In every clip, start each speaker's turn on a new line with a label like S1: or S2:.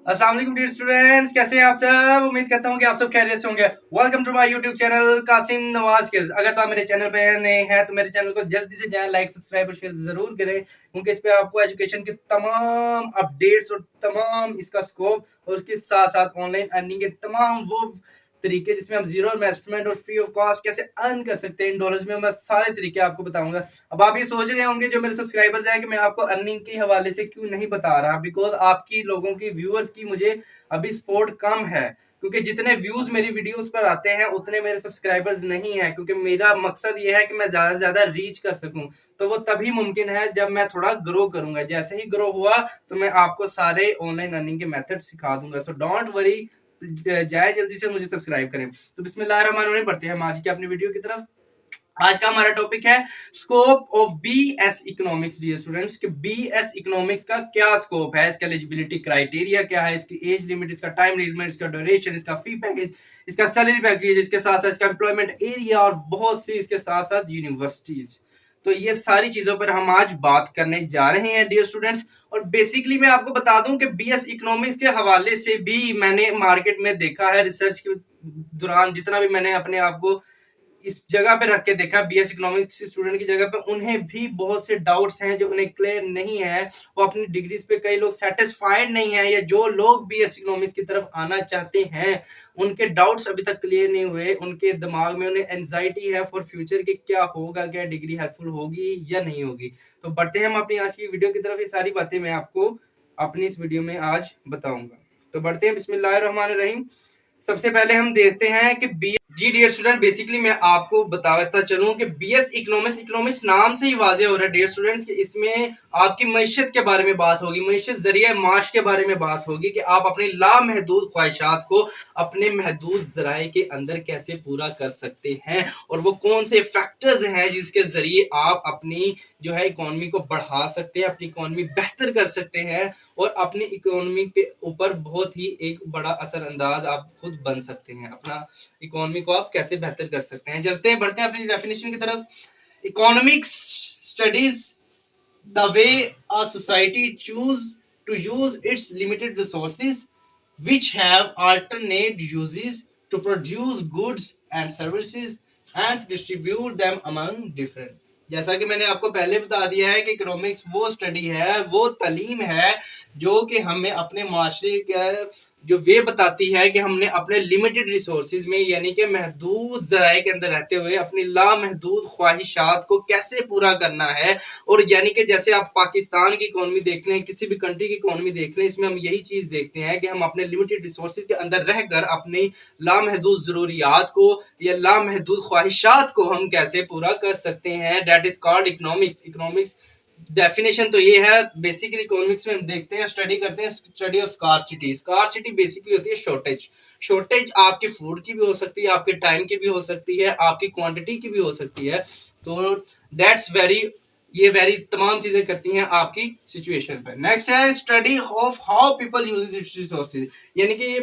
S1: अस्सलाम वालेकुम dear students, कैसे हैं आप सब। उम्मीद करता हूं कि आप सब खैरियत से होंगे। Welcome to my YouTube channel Qasim Nawaz skills. अगर तो आप मेरे चैनल पे नए हैं तो मेरे चैनल को जल्दी से जाएं, लाइक सब्सक्राइब और शेयर जरूर करें, क्योंकि इस पे आपको एजुकेशन के तमाम अपडेट्स और तमाम इसका स्कोप और उसके साथ साथ ऑनलाइन अर्निंग के तमाम वो तरीके जिसमें आप जीरो इन्वेस्टमेंट और फ्री ऑफ कॉस्ट कैसे अर्न कर सकते हैं इन डॉलर्स में, मैं सारे तरीके आपको बताऊंगा। अब आप ये सोच रहे होंगे जो मेरे सब्सक्राइबर्स हैं कि मैं आपको अर्निंग के हवाले से क्यों नहीं बता रहा, बिकॉज आपकी लोगों की व्यूअर्स की मुझे अभी सपोर्ट कम है, क्योंकि जितने व्यूज मेरी वीडियोस पर आते हैं उतने मेरे सब्सक्राइबर्स नहीं है, क्योंकि मेरा मकसद ये है कि मैं ज्यादा से ज्यादा रीच कर सकूं। तो वो तभी मुमकिन है जब मैं थोड़ा ग्रो करूंगा। जैसे ही ग्रो हुआ तो मैं आपको सारे ऑनलाइन अर्निंग के मेथड सिखा दूंगा। सो डोंट वरी, जाए जल्दी से मुझे सब्सक्राइब करें। तो बिस्मिल्लाहिर्रहमानिर्रहीम, बढ़ते हैं हम आज की अपनी वीडियो की तरफ। आज का हमारा टॉपिक है scope of BS economics. Dear students, कि बीएस इकोनॉमिक्स का क्या स्कोप है, इसका एलिजिबिलिटी क्राइटेरिया क्या है, इसकी एज लिमिट, इसका टाइम लिमिट, इसका ड्यूरेशन, इसका फी पैकेज, इसका सैलरी पैकेज, इसके साथ साथ इसका एम्प्लॉयमेंट एरिया और बहुत सी इसके साथ साथ यूनिवर्सिटीज। तो ये सारी चीजों पर हम आज बात करने जा रहे हैं डियर स्टूडेंट्स। और बेसिकली मैं आपको बता दूं कि बीएस इकोनॉमिक्स के हवाले से भी मैंने मार्केट में देखा है, रिसर्च के दौरान जितना भी मैंने अपने आप को इस जगह पे रख के देखा बीएस इकोनॉमिक्स स्टूडेंट की जगह पे, उन्हें भी बहुत से डाउट्स हैं जो उन्हें क्लियर नहीं है। वो अपनी डिग्रीज पे कई लोग सेटिस्फाइड नहीं है, या जो लोग बीएस इकोनॉमिक्स की तरफ आना चाहते हैं उनके डाउट्स अभी तक क्लियर नहीं हुए। उनके दिमाग में उन्हें एंजाइटी है फॉर फ्यूचर कि क्या होगा, क्या डिग्री हेल्पफुल होगी या नहीं होगी। तो बढ़ते हैं हम अपनी आज की वीडियो की तरफ। ये सारी बातें मैं आपको अपनी इस वीडियो में आज बताऊंगा। तो बढ़ते हैं, बिस्मिल्लाहिर्रहमानिर्रहीम। सबसे पहले हम देखते हैं कि बी जी डियर स्टूडेंट, बेसिकली मैं आपको बताता चलूं कि बीएस इकोनॉमिक्स, इकोनॉमिक्स नाम से ही वाजे हो रहा है डियर स्टूडेंट्स कि इसमें आपकी मईशत के बारे में बात होगी, मईशत जरिए माश के बारे में बात होगी कि आप अपनी लामहदूद ख्वाहिशात को अपने महदूद जराए के अंदर कैसे पूरा कर सकते हैं, और वो कौन से फैक्टर्स हैं जिसके जरिए आप अपनी जो है इकोनॉमी को बढ़ा सकते हैं, अपनी इकोनॉमी बेहतर कर सकते हैं और अपनी इकोनॉमी के ऊपर बहुत ही एक बड़ा असरअंदाज आप खुद बन सकते हैं। अपना इकोनॉमी को आप कैसे बेहतर कर सकते हैं। चलते हैं, बढ़ते हैं अपनी डेफिनेशन की तरफ। Economics studies the way a society choose to use its limited resources which have alternate uses to produce goods and services and distribute them among different। जैसा कि मैंने आपको पहले बता दिया है कि इकोनॉमिक्स वो स्टडी है, वो तालीम है जो कि हमें अपने माशरे का जो वे बताती है कि हमने अपने लिमिटेड रिसोर्सेज में, यानी कि महदूद जराए के अंदर रहते हुए अपनी लामहदूद ख्वाहिशात को कैसे पूरा करना है। और यानी कि जैसे आप पाकिस्तान की इकोनॉमी देख लें, किसी भी कंट्री की इकोनॉमी देख लें, इसमें हम यही चीज देखते हैं कि हम अपने लिमिटेड रिसोर्सेज के अंदर रहकर अपनी लामहदूद जरूरियात को या लामहदूद ख्वाहिशात को हम कैसे पूरा कर सकते हैं। That is called economics. Economics definition तो ये है। बेसिकली इकोनॉमिक्स में हम देखते हैं, स्टडी करते हैं, study of scarcity. Scarcity basically होती है शॉर्टेज। शॉर्टेज आपके फूड की भी हो सकती है, आपके टाइम की भी हो सकती है, आपकी क्वांटिटी की भी हो सकती है। तो दैट्स वेरी, ये वेरी तमाम चीजें करती हैं आपकी सिचुएशन पर। नेक्स्ट है study of how people use it's resources, यानी कि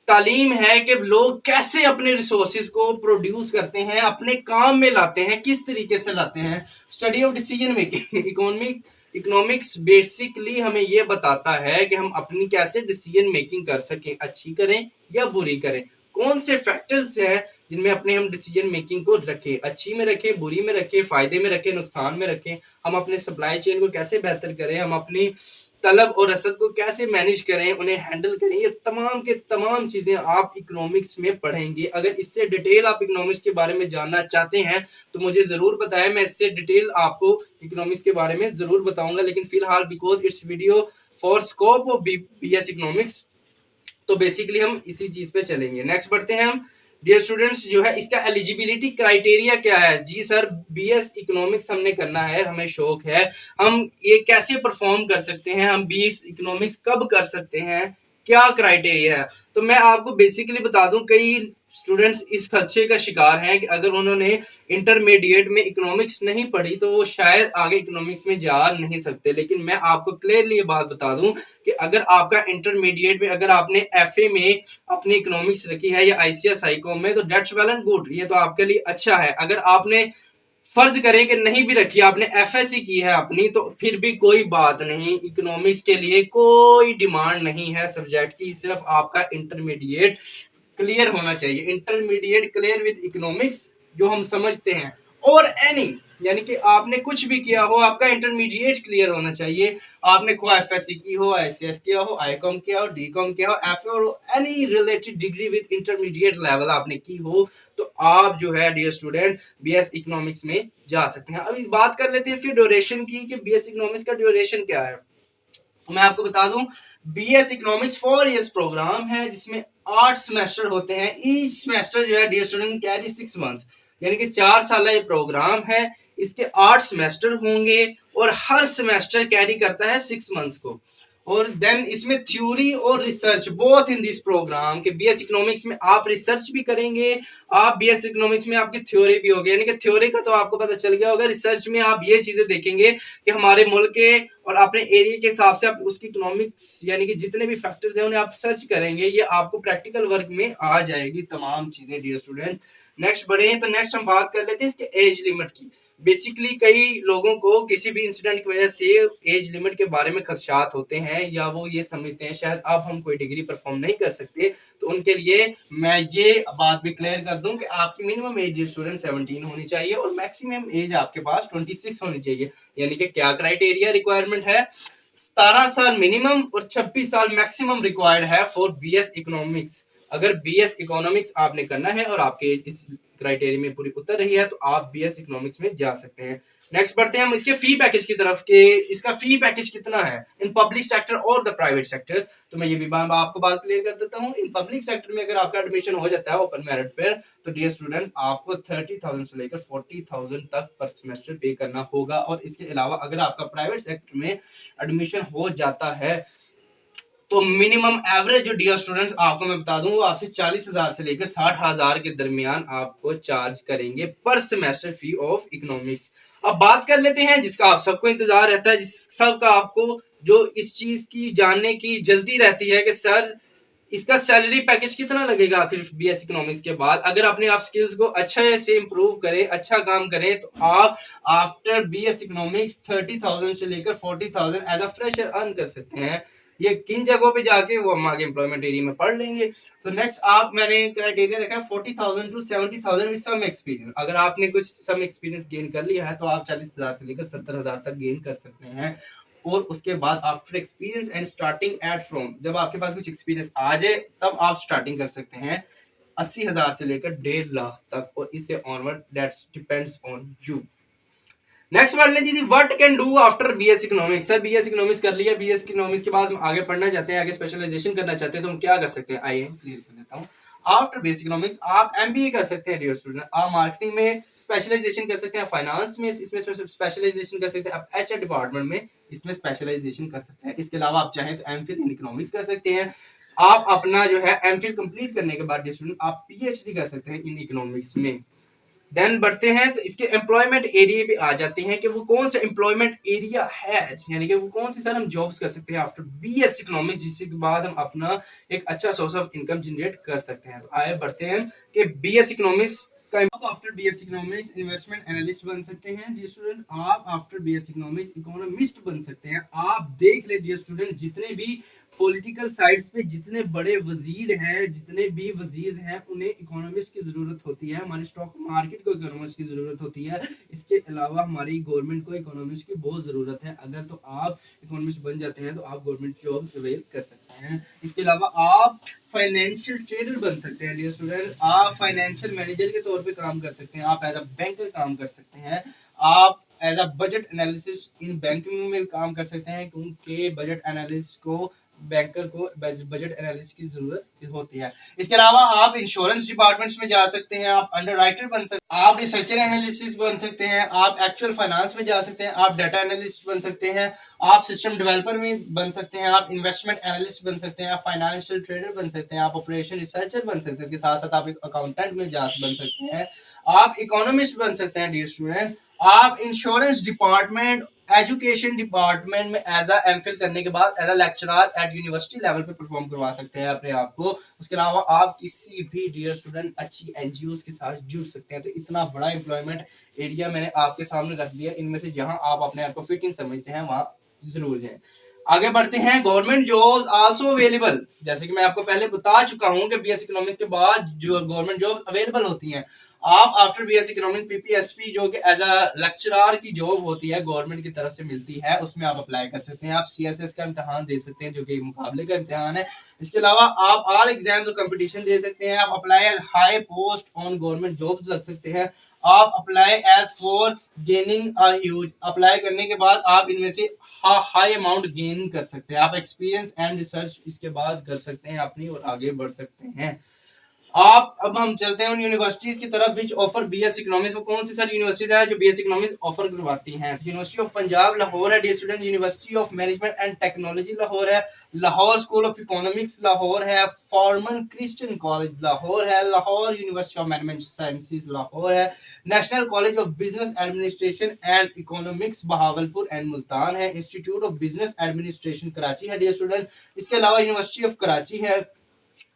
S1: तालीम है कि लोग कैसे अपने रिसोर्सेज को प्रोड्यूस करते हैं, अपने काम में लाते हैं, किस तरीके से लाते हैं। Study of decision making. Economics basically हमें यह बताता है कि हम अपनी कैसे डिसीजन मेकिंग कर सकें, अच्छी करें या बुरी करें, कौन से फैक्टर्स हैं जिनमें अपने हम डिसीजन मेकिंग को रखें, अच्छी में रखें, बुरी में रखें, फायदे में रखें, नुकसान में रखें, हम अपने सप्लाई चेन को कैसे बेहतर करें, हम अपनी तलब और रसद को कैसे मैनेज करें, उन्हें हैंडल करें। ये तमाम के तमाम चीजें आप इकोनॉमिक्स में पढ़ेंगे। अगर इससे डिटेल आप इकोनॉमिक्स के बारे में जानना चाहते हैं तो मुझे जरूर बताएं, मैं इससे डिटेल आपको इकोनॉमिक्स के बारे में जरूर बताऊंगा। लेकिन फिलहाल because it's video for scope of BS economics, तो बेसिकली हम इसी चीज पे चलेंगे। नेक्स्ट बढ़ते हैं हम। डियर स्टूडेंट्स, जो है इसका एलिजिबिलिटी क्राइटेरिया क्या है। जी सर, बीएस इकोनॉमिक्स हमने करना है, हमें शौक है, हम ये कैसे परफॉर्म कर सकते हैं, हम बीएस इकोनॉमिक्स कब कर सकते हैं, क्या क्राइटेरिया है। तो मैं आपको बेसिकली बता दूं, कई स्टूडेंट्स इस खदशे का शिकार हैं कि अगर उन्होंने इंटरमीडिएट में इकोनॉमिक्स नहीं पढ़ी तो वो शायद आगे इकोनॉमिक्स में जा नहीं सकते। लेकिन मैं आपको क्लियरली ये बात बता दूं कि अगर आपका इंटरमीडिएट में, अगर आपने एफए में अपनी इकोनॉमिक्स रखी है या आईसीएस साइको में, तो दैट्स वेल एंड गुड, ये तो आपके लिए अच्छा है। अगर आपने फर्ज करें कि नहीं भी रखी, आपने एफएससी की है अपनी, तो फिर भी कोई बात नहीं, इकोनॉमिक्स के लिए कोई डिमांड नहीं है सब्जेक्ट की, सिर्फ आपका इंटरमीडिएट क्लियर होना चाहिए। इंटरमीडिएट क्लियर विद इकोनॉमिक्स जो हम समझते हैं, और एनी यानी कि आपने कुछ भी किया हो, आपका इंटरमीडिएट क्लियर होना चाहिए। आपने को एफएससी की हो, आईसीएस किया हो, आईकॉम किया हो, डीकॉम किया हो, एफ और any related degree with intermediate level आपने की हो, तो आप जो है डियर स्टूडेंट बीएस इकोनॉमिक्स में जा सकते हैं। अभी बात कर लेते हैं इसकी ड्यूरेशन की कि बीएस इकोनॉमिक्स का ड्यूरेशन क्या है। तो मैं आपको बता दूं, बीएस इकोनॉमिक्स 4 इयर्स प्रोग्राम है जिसमें 8 सेमेस्टर होते हैं। ईच सेमेस्टर जो है डियर स्टूडेंट कैरी 6 मंथ्स, यानी कि 4 साल ये प्रोग्राम है। इसके 8 सेमेस्टर होंगे और हर सेमेस्टर कैरी करता है 6 मंथ्स को। और देन इसमें थ्योरी और research both in this program के बीएस इकोनॉमिक्स में आप रिसर्च भी करेंगे, आप बीएस इकोनॉमिक्स में आपकी थ्योरी भी होगी, यानी कि थ्योरी का तो आपको पता चल गया होगा, रिसर्च में आप ये चीजें देखेंगे कि हमारे मुल्क के और अपने एरिया के हिसाब से आप उसकी इकोनॉमिक्स यानी कि जितने भी फैक्टर्स हैं उन्हें आप सर्च करेंगे, ये आपको प्रैक्टिकल वर्क में आ जाएगी तमाम चीजें डियर स्टूडेंट्स। नेक्स्ट बढ़े तो नेक्स्ट हम बात कर लेते हैं इसके एज लिमिट की। बेसिकली कई लोगों को किसी भी इंसिडेंट की वजह से एज लिमिट के बारे में खदशात होते हैं, या वो ये समझते हैं शायद अब हम कोई डिग्री परफॉर्म नहीं कर सकते, तो उनके लिए मैं ये बात भी क्लियर कर दूं कि आपकी मिनिमम एज स्टूडेंट 17 होनी चाहिए और मैक्सिमम एज आपके पास 26 होनी चाहिए। यानी कि क्या क्राइटेरिया रिक्वायरमेंट है, 17 साल मिनिमम और 26 साल मैक्सिमम रिक्वायर्ड है फॉर बीएस इकोनॉमिक्स। अगर बीएस इकोनॉमिक्स आपने करना है और आपके इस क्राइटेरिया में पूरी उतर रही है तो आप बीएस इकोनॉमिक्स में जा सकते हैं। नेक्स्ट बढ़ते हैं हम इसके फी पैकेज की तरफ के इसका फी पैकेज कितना है इन पब्लिक सेक्टर और द प्राइवेट सेक्टर। तो मैं ये भी आपको बात क्लियर कर देता हूँ। इन पब्लिक सेक्टर में अगर आपका एडमिशन हो जाता है ओपन मेरिट पर, तो डियर स्टूडेंट्स आपको 30,000 से लेकर 40,000 तक पर सेमेस्टर पे करना होगा। और इसके अलावा अगर आपका प्राइवेट सेक्टर में एडमिशन हो जाता है तो मिनिमम एवरेज जो डियर स्टूडेंट्स आपको मैं बता दूं वो आपसे 40,000 से लेकर 60,000 के दरमियान आपको चार्ज करेंगे पर सेमेस्टर फी ऑफ इकोनॉमिक्स। अब बात कर लेते हैं जिसका आप सबको इंतजार रहता है, जिस सबका आपको जो इस चीज की जानने की जल्दी रहती है कि सर इसका सैलरी पैकेज कितना लगेगा आखिर बीएस इकोनॉमिक्स के बाद। अगर अपने आप स्किल्स को अच्छे से इंप्रूव करें, अच्छा काम करें, तो आप आफ्टर बीएस इकोनॉमिक्स 30,000 से लेकर 40,000 एज अ फ्रेशर अर्न कर सकते हैं। ये किन जगहों पे जाके वो हम आगे एम्प्लॉयमेंट एरिया में पढ़ लेंगे। तो नेक्स्ट आप मैंने क्राइटेरिया रखा है 40,000 टू 70,000 विद सम एक्सपीरियंस। अगर आपने कुछ सम एक्सपीरियंस गेन कर लिया है तो आप 40,000 से लेकर 70,000 तक गेन कर सकते हैं। और उसके बाद after experience and starting at from, जब आपके पास कुछ एक्सपीरियंस आ जाए तब आप स्टार्टिंग कर सकते हैं 80,000 से लेकर 1.5 लाख तक, और इससे onward that's depends on you. Next पढ़ लीजिए जी, what can do after BS economics. Sir BS economics कर लिया, बीएस इकोनॉमिक्स के बाद हम आगे पढ़ना चाहते हैं, आगे स्पेशलाइजेशन करना चाहते हैं, तो हम क्या कर सकते हैं, आइए क्लियर कर देता हूँ। आफ्टर बेस इकोनॉमिक्स आप एमबीए कर सकते हैं डियर स्टूडेंट, आप मार्केटिंग में स्पेशलाइजेशन कर सकते हैं, फाइनेंस में इसमें स्पेशलाइजेशन कर सकते हैं, आप एचआर डिपार्टमेंट में इसमें स्पेशलाइजेशन कर सकते हैं। इसके अलावा आप चाहें तो एमफिल इन इकोनॉमिक्स कर सकते हैं। आप अपना जो है एमफिल कंप्लीट करने के बाद स्टूडेंट आप पीएचडी कर सकते हैं इन इकोनॉमिक्स में। देन बढ़ते हैं तो इसके एम्प्लॉयमेंट एरिया पे आ जाते हैं कि वो कौन सा एम्प्लॉयमेंट एरिया है, यानी कि वो कौन सी सर हम जॉब्स कर सकते हैं आफ्टर बीएस इकोनॉमिक्स, जिसके बाद हम अपना एक अच्छा सोर्स ऑफ इनकम जनरेट कर सकते हैं। तो आगे बढ़ते हैं कि बीएस इकोनॉमिक्स का after BS economics investment analyst बन सकते हैं डियर स्टूडेंट्स, आप आफ्टर बीएस इकोनॉमिक्स इकोनॉमिस्ट बन सकते हैं। आप देख ले डियर स्टूडेंट्स, जितने भी पॉलिटिकल साइड्स पे जितने बड़े वजीर हैं, जितने भी वजीर हैं, उन्हें इकोनॉमिस्ट की ज़रूरत होती है। हमारी स्टॉक मार्केट को इकोनॉमिस्ट की ज़रूरत होती है। इसके अलावा हमारी गवर्नमेंट को इकोनॉमिस्ट की बहुत ज़रूरत है। अगर तो आप इकोनॉमिस्ट बन जाते हैं तो आप गवर्नमेंट जॉब अवेल कर सकते हैं। इसके अलावा आप फाइनेंशियल ट्रेडर बन सकते हैं डियर स्टूडेंट, आप फाइनेंशियल मैनेजर के तौर पे काम कर सकते हैं, आप एज अ बैंकर काम कर सकते हैं, आप as a budget analysis in banking में काम कर सकते हैं, क्योंकि बजट एनालिस्ट को बैंकर को बजट एनालिस्ट की जरूरत होती है। इसके अलावा आप इंश्योरेंस डिपार्टमेंट्स में जा सकते हैं, आप अंडरराइटर बन सकते हैं, आप रिसर्चर एनालिसिस बन सकते हैं, आप एक्चुअल फाइनेंस में जा सकते हैं, आप डाटा एनालिस्ट बन सकते हैं, आप सिस्टम डेवलपर में बन सकते हैं, आप इन्वेस्टमेंट एनालिस्ट बन सकते हैं, आप फाइनेंशियल ट्रेडर बन सकते हैं, आप ऑपरेशन रिसर्चर बन सकते हैं। इसके साथ साथ आप एक अकाउंटेंट में जा बन सकते हैं, आप इकोनॉमिस्ट बन सकते हैं डियर स्टूडेंट, आप इंश्योरेंस डिपार्टमेंट एजुकेशन डिपार्टमेंट में एज अ एमफिल करने के बाद as a lecturer at university level पे परफॉर्म करवा सकते हैं अपने आप को। उसके अलावा आप किसी भी डियर स्टूडेंट अच्छी एनजीओ के साथ जुड़ सकते हैं। तो इतना बड़ा एम्प्लॉयमेंट एरिया मैंने आपके सामने रख दिया, इनमें से जहां आप अपने आप को फिट इन समझते हैं वहां जरूर जाएं। आगे बढ़ते हैं, गवर्नमेंट जॉब्स आल्सो अवेलेबल। जैसे कि मैं आपको पहले बता चुका हूं कि बीएससी इकोनॉमिक्स के बाद जो गवर्नमेंट जॉब्स अवेलेबल होती हैं, आप आफ्टर बीएससी इकोनॉमिक्स पीपीएसपी जो कि एज अ लेक्चरर की जॉब होती है गवर्नमेंट की तरफ से मिलती है, उसमें आप अप्लाई कर सकते हैं। आप सीएसएस का इम्तिहान दे सकते हैं जो कि मुकाबले का इम्तिहान है। इसके अलावा आप ऑल एग्जाम्स और कंपटीशन दे सकते हैं। आप apply high post on government jobs लग सकते हैं। आप apply as for gaining a huge, apply करने के बाद आप इनमें से हाई अमाउंट गेन कर सकते हैं। आप एक्सपीरियंस एंड रिसर्च इसके बाद कर सकते हैं अपनी और आगे बढ़ सकते हैं। आप अब हम चलते हैं उन यूनिवर्सिटीज की तरफ विच ऑफर बीएस इकोनॉमिक्स। वो कौन सी सारी यूनिवर्सिटीज हैं जो बीएस इकोनॉमिक्स ऑफर करवाती हैं? तो यूनिवर्सिटी ऑफ पंजाब लाहौर है dear student, university of management and technology Lahore है, Lahore school of economics Lahore है, फॉर्मन क्रिश्चियन कॉलेज लाहौर है, Lahore university of management sciences Lahore है, national college of business administration and economics Bahawalpur and Multan है, institute of business administration Karachi है dear student. इसके अलावा university of Karachi है,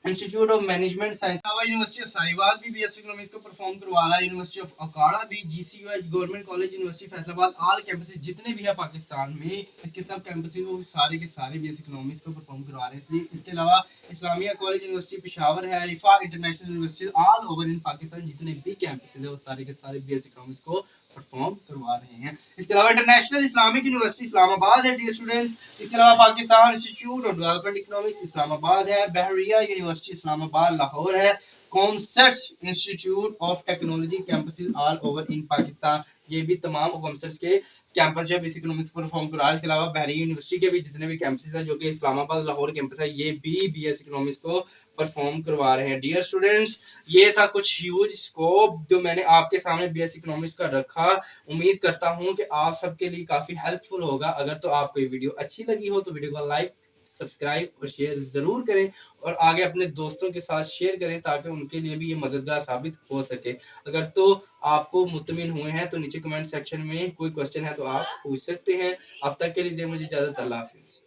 S1: institute of management science, university of Sahiwal भी BSc economics को perform करवा रहा है, यूनिवर्सिटी ऑफ अकाड़ा भी, GCU government college, university Faisalabad, all campuses जितने भी है पाकिस्तान में, इसके सब कैंपसेस वो सारे के सारे बीएससी इकोनॉमिक्स को परफॉर्म करवा रहे हैं। इसलिए इसके अलावा इस्लामिया कॉलेज यूनिवर्सिटी पेशावर है, Riphah international university, all over in Pakistan जितने भी कैंपसेस है वो सारे के सारे बीएससी इकोनॉमिक्स को परफॉर्म करवा रहे हैं। इसके अलावा इंटरनेशनल इस्लामिक यूनिवर्सिटी इस्लामाबाद है डियर स्टूडेंट्स। इसके अलावा Pakistan institute of development economics Islamabad है, बहरिया यूनिवर्सिटी इस्लामाबाद लाहौर है, COMSATS institute of technology campuses all over in Pakistan. ये भी तमाम कॉमसर्स के कैंपस जो बेसिक इकोनॉमिक्स परफॉर्म कर रहा है। इसके अलावा बहरिया यूनिवर्सिटी के भी जितने भी कैंपसेस हैं जो कि इस्लामाबाद लाहौर कैंपस है, ये भी बीएस इकोनॉमिक्स को परफॉर्म करवा रहे हैं। डियर स्टूडेंट्स, ये था कुछ ह्यूज स्कोप जो मैंने आपके सामने बीएस इकोनॉमिक्स का रखा। उम्मीद करता हूँ कि आप सबके लिए काफी हेल्पफुल होगा। अगर तो आपको ये वीडियो अच्छी लगी हो तो वीडियो को लाइक, सब्सक्राइब और शेयर जरूर करें और आगे अपने दोस्तों के साथ शेयर करें ताकि उनके लिए भी ये मददगार साबित हो सके। अगर तो आपको मुतमिन हुए हैं तो नीचे कमेंट सेक्शन में कोई क्वेश्चन है तो आप पूछ सकते हैं। अब तक के लिए दे मुझे इजाजत, अल्लाह हाफिज।